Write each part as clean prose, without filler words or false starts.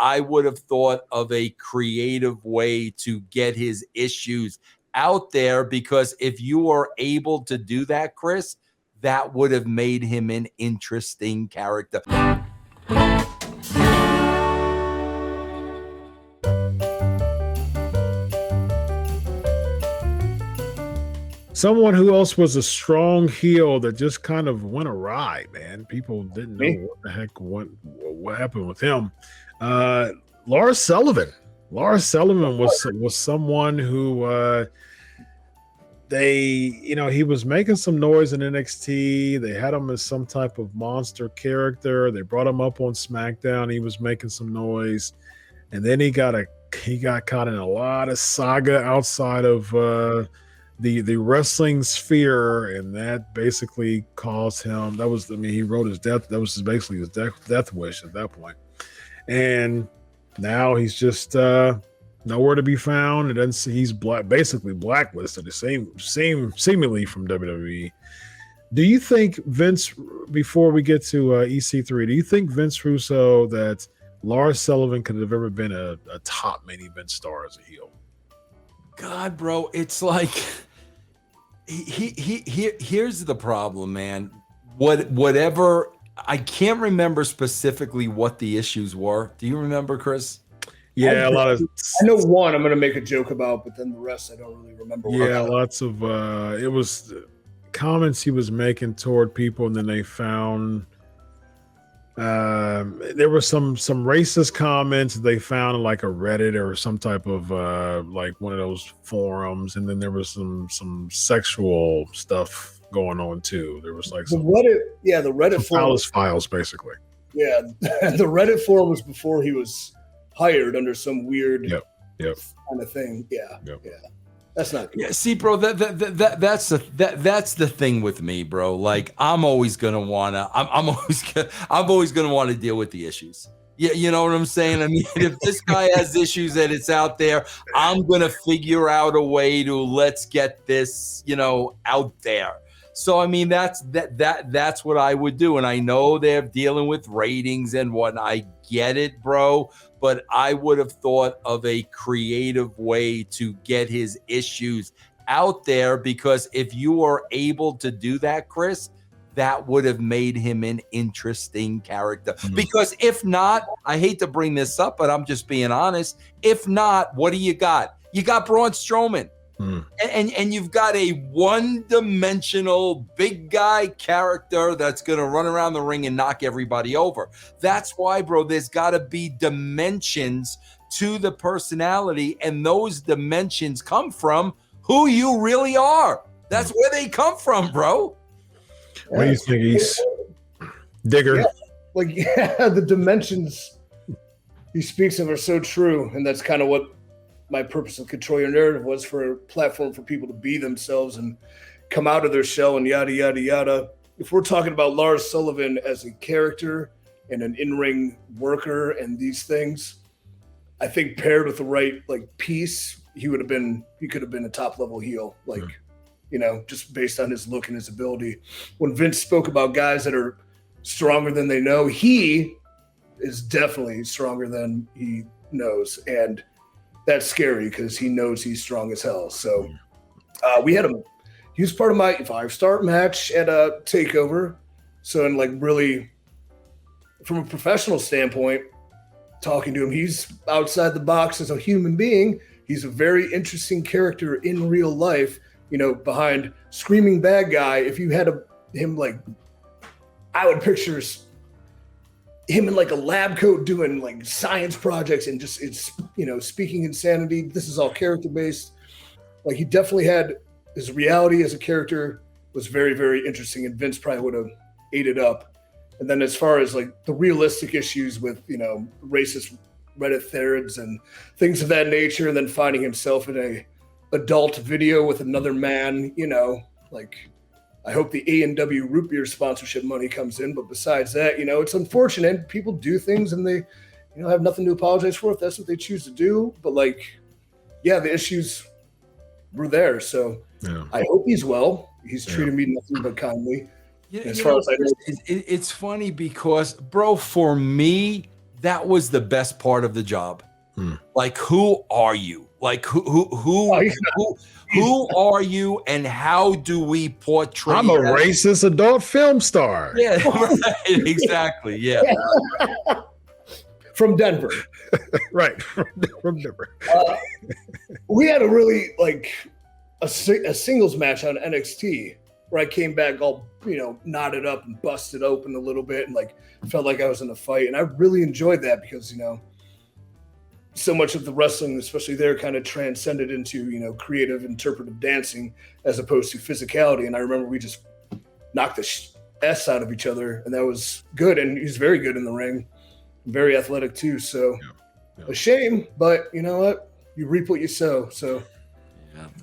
I would have thought of a creative way to get his issues out there, because if you were able to do that, Chris, that would have made him an interesting character. Someone who else was a strong heel that just kind of went awry, man. People didn't know what the heck what happened with him. Lars Sullivan. Lars Sullivan was someone who he was making some noise in NXT. They had him as some type of monster character. They brought him up on SmackDown. He was making some noise, and then he got caught in a lot of saga outside of the wrestling sphere, and that basically caused him. He wrote his death. That was basically his death wish at that point. And now he's just nowhere to be found. And then he's basically blacklisted, seemingly from WWE. Do you think Vince, before we get to EC3, do you think Vince Russo that Lars Sullivan could have ever been a top main event star as a heel? God, bro, it's like here's the problem, man. Whatever, I can't remember specifically what the issues were. Do you remember, Chris? Yeah, a lot of. I know one I'm going to make a joke about, but then the rest I don't really remember. Yeah, lots of. It was comments he was making toward people, and then they found. There were some racist comments they found in like a Reddit or some type of like one of those forums, and then there was some sexual stuff going on too. There was like the Reddit forum files basically. Yeah, the Reddit forum was before he was hired under some weird kind of thing. Yeah. That's not good. Yeah, see, bro, that's the thing with me, bro. Like, I'm always gonna wanna deal with the issues. Yeah, you know what I'm saying? I mean, if this guy has issues that it's out there, I'm gonna figure out a way to let's get this, out there. So I mean, that's what I would do. And I know they're dealing with ratings and whatnot. I get it, bro. But I would have thought of a creative way to get his issues out there, because if you were able to do that, Chris, that would have made him an interesting character. Mm-hmm. Because if not, I hate to bring this up, but I'm just being honest. If not, what do you got? You got Braun Strowman. And you've got a one-dimensional big guy character that's going to run around the ring and knock everybody over. That's why, bro, there's got to be dimensions to the personality, and those dimensions come from who you really are. That's where they come from, bro. What do you think, he's Digger? Yeah, the dimensions he speaks of are so true, and that's kind of what my purpose of Control Your Narrative was, for a platform for people to be themselves and come out of their shell and yada, yada, yada. If we're talking about Lars Sullivan as a character and an in-ring worker and these things, I think paired with the right piece, he could have been a top-level heel, just based on his look and his ability. When Vince spoke about guys that are stronger than they know, he is definitely stronger than he knows. And that's scary because he knows he's strong as hell. So we had him. He was part of my 5-star match at a TakeOver. So, really, from a professional standpoint, talking to him, he's outside the box as a human being. He's a very interesting character in real life. Behind screaming bad guy. If you had him I would picture him in a lab coat doing science projects and just speaking insanity. This is all character based. He definitely had his reality as a character was very, very interesting, and Vince probably would have ate it up. And then as far as the realistic issues with racist Reddit threads and things of that nature, and then finding himself in a adult video with another man, I hope the A&W root beer sponsorship money comes in. But besides that, it's unfortunate. People do things and they, have nothing to apologize for if that's what they choose to do. But the issues were there. So I hope he's well. He's treated me nothing but kindly. As far as I know, it's funny because, bro, for me, that was the best part of the job. Like, who are you? Like, who are you, and how do we portray? I'm a racist adult film star. Yeah, right, exactly. Yeah, from Denver. Right, from Denver. We had a really a singles match on NXT where I came back all knotted up and busted open a little bit and felt like I was in a fight, and I really enjoyed that because so much of the wrestling, especially there, kind of transcended into creative interpretive dancing as opposed to physicality. And I remember we just knocked the S out of each other, and that was good. And he's very good in the ring, very athletic too. So a shame, but you know what? You reap what you sow. So.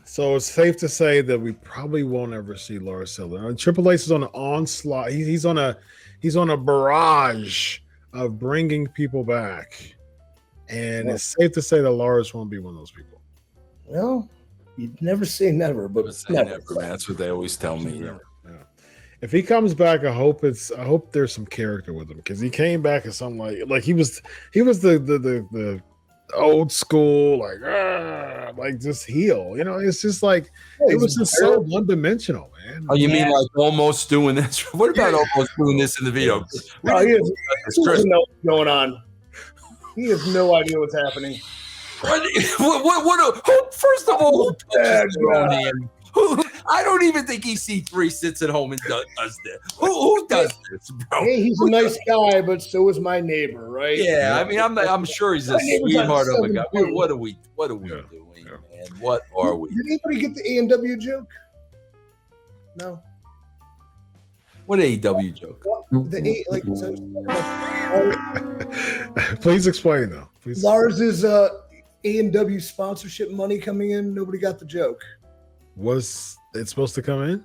So it's safe to say that we probably won't ever see Lars Sullivan. Triple H is on an onslaught. He's on a barrage of bringing people back, and it's safe to say that Lars won't be one of those people. Well, you'd never say never, but never. Man. That's what they always tell me. Yeah. If he comes back, I hope there's some character with him, because he came back as something like he was the old school, just heel. It's just it was just so one-dimensional, man. Oh, you mean like almost doing this? What about almost doing this in the video? He doesn't know what's going on. He has no idea what's happening. What first of all, who touches their own hand? I don't even think EC3 sits at home and does this. Who does this, bro? Hey, he's a nice guy, but so is my neighbor, right? Yeah, I mean, I'm sure he's a sweetheart of a guy. What are we doing, man? What are we? Did anybody get the A&W joke? No. What AEW joke? Please explain, though. Please. Lars is A&W sponsorship money coming in. Nobody got the joke. Was it supposed to come in?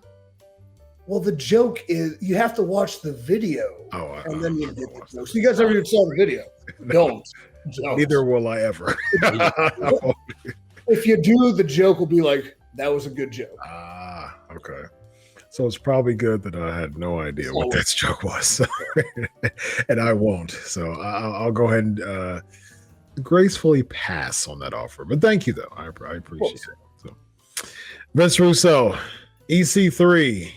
Well, the joke is you have to watch the video, and then you get the joke. So you guys ever even saw the video? No. Don't. Neither will I ever. If you do, the joke will be like, that was a good joke. Okay. So it's probably good that I had no idea what that joke was. And I won't. So I'll go ahead and gracefully pass on that offer. But thank you, though. I appreciate it. So, Vince Russo, EC3.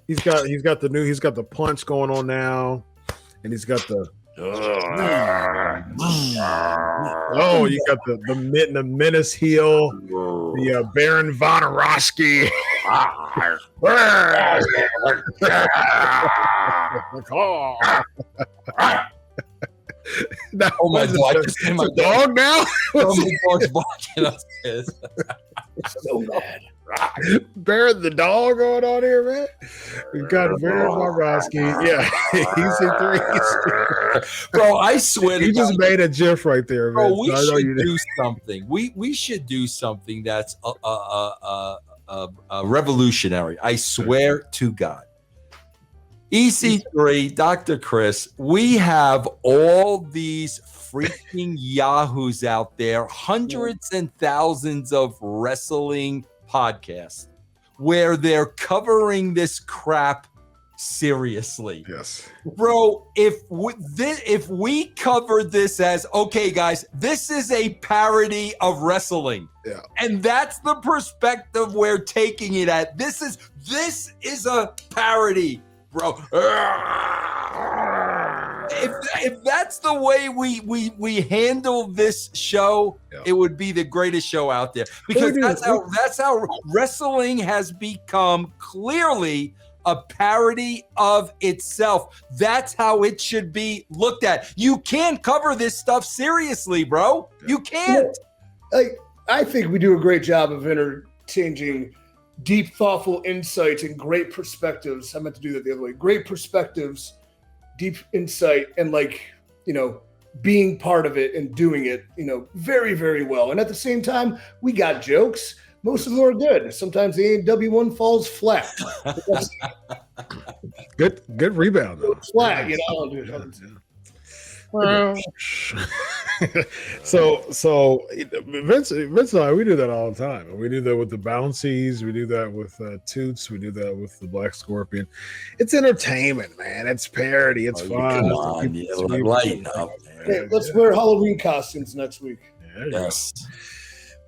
he's got the punch going on now, and he's got the you got the menace heel, the Baron Von Roski. Now, oh my God! It's a dog now. Oh, my dog's barking upstairs. So bad. Baron the dog going on here, man. We've got Baron Von Roski. Yeah, EC3. Bro, I swear you just made a GIF right there, man. Bro, we should do something. We should do something that's revolutionary. I swear to God. EC3, Dr. Chris, we have all these freaking yahoos out there, hundreds and thousands of wrestling podcasts where they're covering this crap seriously. Yes. Bro, if we covered this as, okay, guys, this is a parody of wrestling. Yeah. And that's the perspective we're taking it at. This is a parody. Bro, if that's the way we handle this show, it would be the greatest show out there, because that's how wrestling has become clearly a parody of itself. That's how it should be looked at. You can't cover this stuff seriously, bro. You can't. I think we do a great job of interchanging deep, thoughtful insights and great perspectives. I meant to do that the other way. Great perspectives, deep insight, and being part of it and doing it, very, very well. And at the same time, we got jokes. Most of them are good. Sometimes the AEW one falls flat. Good rebound though. Flat, So Vince and I, we do that all the time. We do that with the Bouncies. We do that with Toots. We do that with the Black Scorpion. It's entertainment, man. It's parody. It's fun. Come on, lighten up. Hey, let's wear Halloween costumes next week. Yes.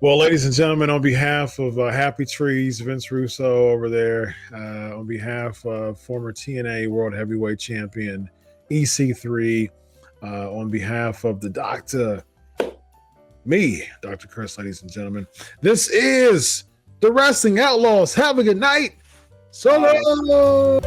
Well, ladies and gentlemen, on behalf of Happy Trees, Vince Russo over there, on behalf of former TNA World Heavyweight Champion EC3, on behalf of the doctor, me, Dr. Chris, ladies and gentlemen, this is the Wrestling Outlaws. Have a good night. So long.